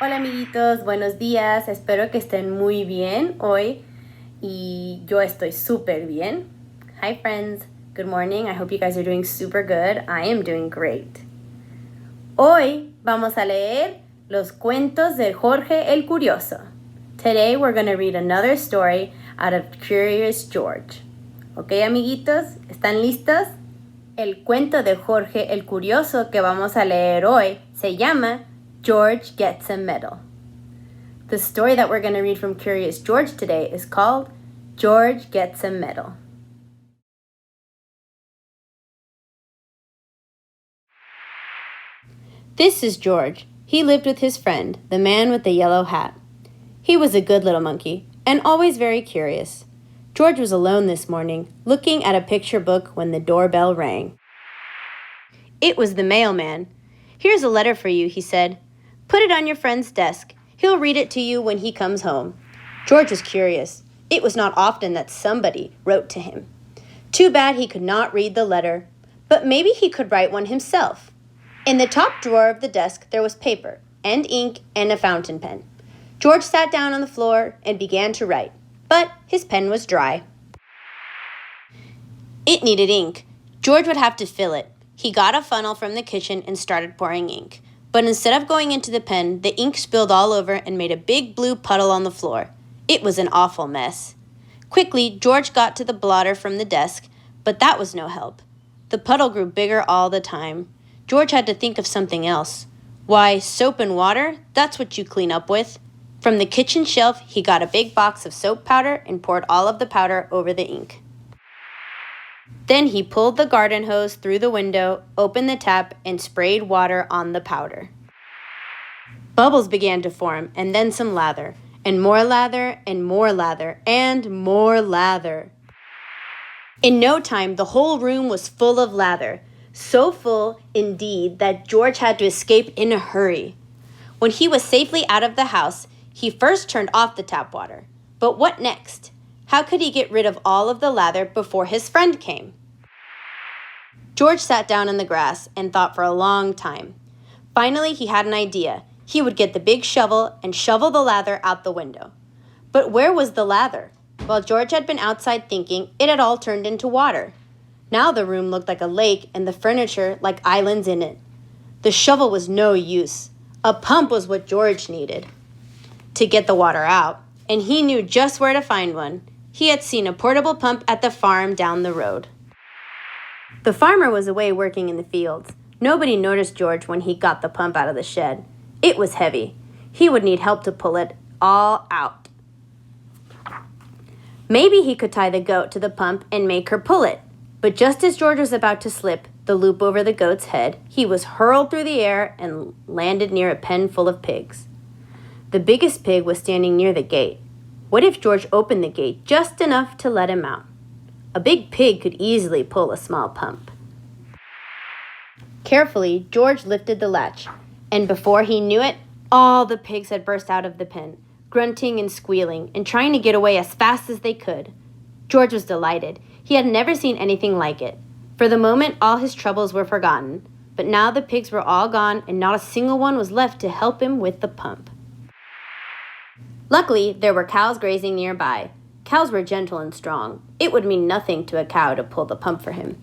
Hola amiguitos, buenos días, espero que estén muy bien hoy y yo estoy súper bien. Hi friends, good morning, I hope you guys are doing super good. I am doing great. Hoy vamos a leer los cuentos de Jorge el Curioso. Today we're going to read another story out of Curious George. Ok amiguitos, ¿están listos? El cuento de Jorge el Curioso que vamos a leer hoy se llama George Gets a Medal. The story that we're going to read from Curious George today is called George Gets a Medal. This is George. He lived with his friend, the man with the yellow hat. He was a good little monkey and always very curious. George was alone this morning, looking at a picture book when the doorbell rang. It was the mailman. "Here's a letter for you," he said. "Put it on your friend's desk. He'll read it to you when he comes home." George was curious. It was not often that somebody wrote to him. Too bad he could not read the letter, but maybe he could write one himself. In the top drawer of the desk there was paper and ink and a fountain pen. George sat down on the floor and began to write, but his pen was dry. It needed ink. George would have to fill it. He got a funnel from the kitchen and started pouring ink. But instead of going into the pen, the ink spilled all over and made a big blue puddle on the floor. It was an awful mess. Quickly, George got to the blotter from the desk, but that was no help. The puddle grew bigger all the time. George had to think of something else. Why, soap and water, that's what you clean up with. From the kitchen shelf, he got a big box of soap powder and poured all of the powder over the ink. Then he pulled the garden hose through the window, opened the tap, and sprayed water on the powder. Bubbles began to form, and then some lather, and more lather, and more lather, and more lather. In no time, the whole room was full of lather, so full, indeed, that George had to escape in a hurry. When he was safely out of the house, he first turned off the tap water. But what next? How could he get rid of all of the lather before his friend came? George sat down in the grass and thought for a long time. Finally, he had an idea. He would get the big shovel and shovel the lather out the window. But where was the lather? While George had been outside thinking, it had all turned into water. Now the room looked like a lake and the furniture like islands in it. The shovel was no use. A pump was what George needed to get the water out, and he knew just where to find one. He had seen a portable pump at the farm down the road. The farmer was away working in the fields. Nobody noticed George when he got the pump out of the shed. It was heavy. He would need help to pull it all out. Maybe he could tie the goat to the pump and make her pull it. But just as George was about to slip the loop over the goat's head, he was hurled through the air and landed near a pen full of pigs. The biggest pig was standing near the gate. What if George opened the gate just enough to let him out? A big pig could easily pull a small pump. Carefully, George lifted the latch, and before he knew it, all the pigs had burst out of the pen, grunting and squealing, and trying to get away as fast as they could. George was delighted. He had never seen anything like it. For the moment, all his troubles were forgotten, but now the pigs were all gone, and not a single one was left to help him with the pump. Luckily, there were cows grazing nearby. Cows were gentle and strong. It would mean nothing to a cow to pull the pump for him.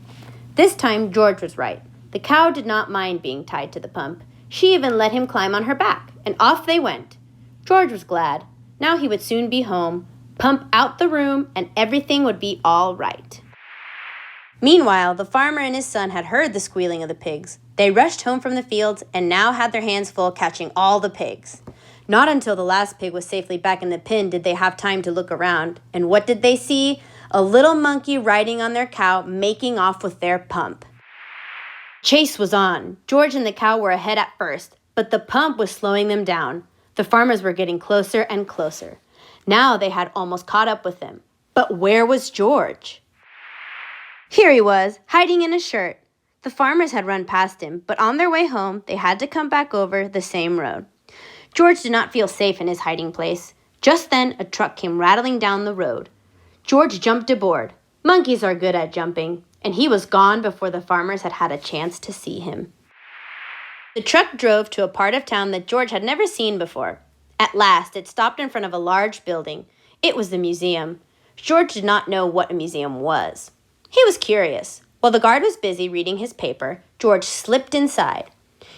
This time, George was right. The cow did not mind being tied to the pump. She even let him climb on her back, and off they went. George was glad. Now he would soon be home, pump out the room, and everything would be all right. Meanwhile, the farmer and his son had heard the squealing of the pigs. They rushed home from the fields and now had their hands full catching all the pigs. Not until the last pig was safely back in the pen did they have time to look around. And what did they see? A little monkey riding on their cow, making off with their pump. Chase was on. George and the cow were ahead at first, but the pump was slowing them down. The farmers were getting closer and closer. Now they had almost caught up with them. But where was George? Here he was, hiding in his shirt. The farmers had run past him, but on their way home, they had to come back over the same road. George did not feel safe in his hiding place. Just then, a truck came rattling down the road. George jumped aboard. Monkeys are good at jumping, and he was gone before the farmers had had a chance to see him. The truck drove to a part of town that George had never seen before. At last, it stopped in front of a large building. It was the museum. George did not know what a museum was. He was curious. While the guard was busy reading his paper, George slipped inside.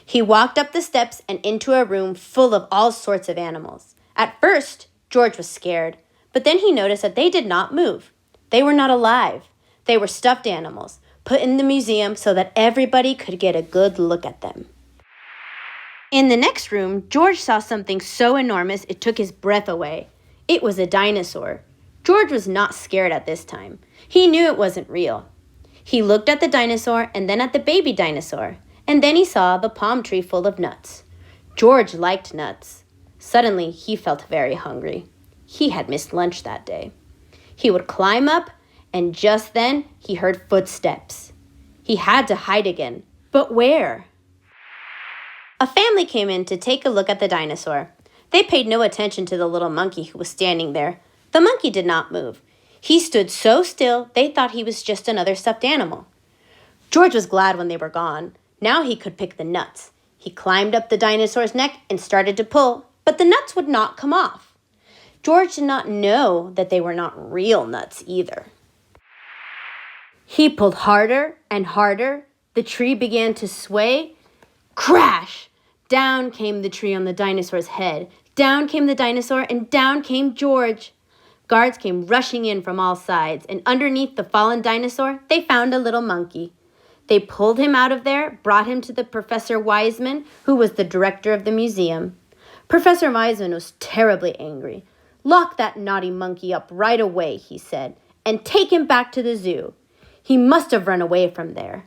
He walked up the steps and into a room full of all sorts of animals. At first, George was scared, but then he noticed that they did not move. They were not alive. They were stuffed animals, put in the museum so that everybody could get a good look at them. In the next room, George saw something so enormous it took his breath away. It was a dinosaur. George was not scared at this time. He knew it wasn't real. He looked at the dinosaur and then at the baby dinosaur, and then he saw the palm tree full of nuts. George liked nuts. Suddenly, he felt very hungry. He had missed lunch that day. He would climb up, and just then, he heard footsteps. He had to hide again. But where? A family came in to take a look at the dinosaur. They paid no attention to the little monkey who was standing there. The monkey did not move. He stood so still, they thought he was just another stuffed animal. George was glad when they were gone. Now he could pick the nuts. He climbed up the dinosaur's neck and started to pull, but the nuts would not come off. George did not know that they were not real nuts either. He pulled harder and harder. The tree began to sway. Crash! Down came the tree on the dinosaur's head. Down came the dinosaur, and down came George. Guards came rushing in from all sides, and underneath the fallen dinosaur, they found a little monkey. They pulled him out of there, brought him to the Professor Wiseman, who was the director of the museum. Professor Wiseman was terribly angry. "Lock that naughty monkey up right away," he said, "and take him back to the zoo. He must have run away from there."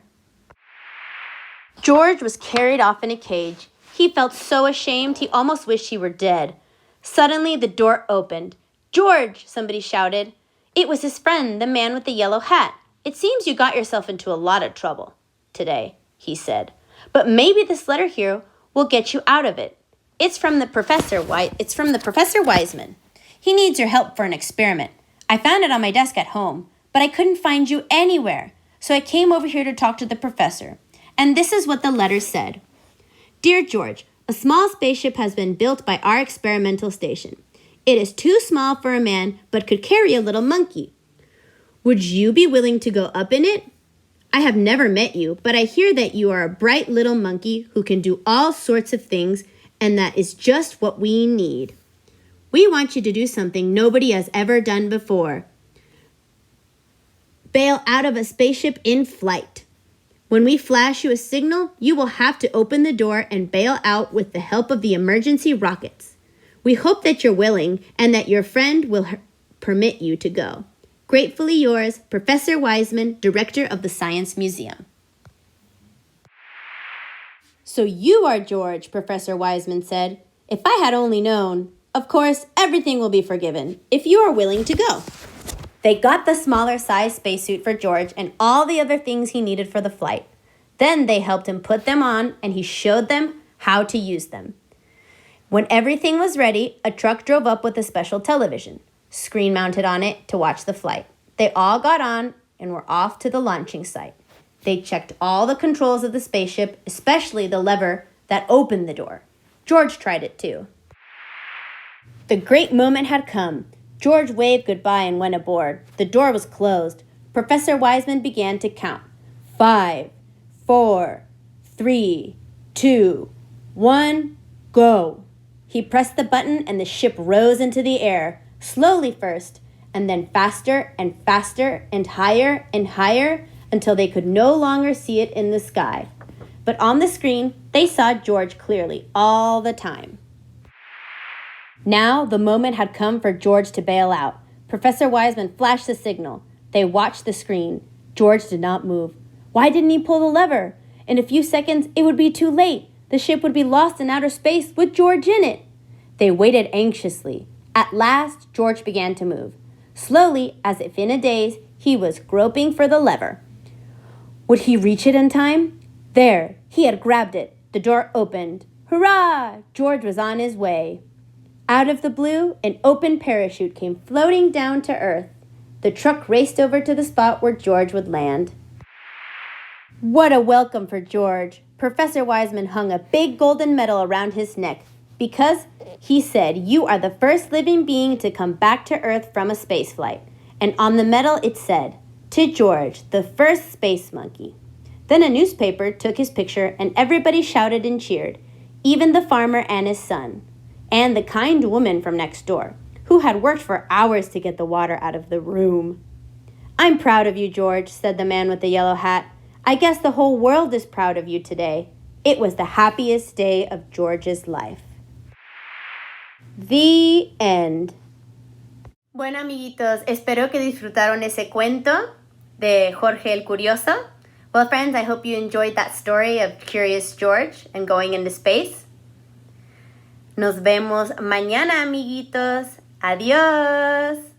George was carried off in a cage. He felt so ashamed he almost wished he were dead. Suddenly, the door opened. "George!" somebody shouted. It was his friend, the man with the yellow hat. "It seems you got yourself into a lot of trouble today," he said. "But maybe this letter here will get you out of it. It's from the Professor Wiseman. He needs your help for an experiment. I found it on my desk at home, but I couldn't find you anywhere. So I came over here to talk to the professor. And this is what the letter said. Dear George, a small spaceship has been built by our experimental station. It is too small for a man, but could carry a little monkey. Would you be willing to go up in it? I have never met you, but I hear that you are a bright little monkey who can do all sorts of things, and that is just what we need. We want you to do something nobody has ever done before. Bail out of a spaceship in flight. When we flash you a signal, you will have to open the door and bail out with the help of the emergency rockets. We hope that you're willing and that your friend will permit you to go. Gratefully yours, Professor Wiseman, Director of the Science Museum. So you are George, Professor Wiseman said. If I had only known. Of course, everything will be forgiven if you are willing to go. They got the smaller size spacesuit for George and all the other things he needed for the flight. Then they helped him put them on and he showed them how to use them. When everything was ready, a truck drove up with a special television, screen mounted on it to watch the flight. They all got on and were off to the launching site. They checked all the controls of the spaceship, especially the lever that opened the door. George tried it too. The great moment had come. George waved goodbye and went aboard. The door was closed. Professor Wiseman began to count. 5, 4, 3, 2, 1, go. He pressed the button and the ship rose into the air, slowly first, and then faster and faster and higher until they could no longer see it in the sky. But on the screen, they saw George clearly all the time. Now the moment had come for George to bail out. Professor Wiseman flashed the signal. They watched the screen. George did not move. Why didn't he pull the lever? In a few seconds, it would be too late. The ship would be lost in outer space with George in it. They waited anxiously. At last, George began to move. Slowly, as if in a daze, he was groping for the lever. Would he reach it in time? There, he had grabbed it. The door opened. Hurrah! George was on his way. Out of the blue, an open parachute came floating down to earth. The truck raced over to the spot where George would land. What a welcome for George! Professor Wiseman hung a big golden medal around his neck because he said, "You are the first living being to come back to Earth from a space flight." And on the medal it said, "To George, the first space monkey." Then a newspaper took his picture and everybody shouted and cheered, even the farmer and his son, and the kind woman from next door, who had worked for hours to get the water out of the room. "I'm proud of you, George," said the man with the yellow hat. "I guess the whole world is proud of you today. It was the happiest day of George's life." The end. Bueno, amiguitos, espero que disfrutaron ese cuento de Jorge el Curioso. Well, friends, I hope you enjoyed that story of Curious George and going into space. Nos vemos mañana, amiguitos. Adiós.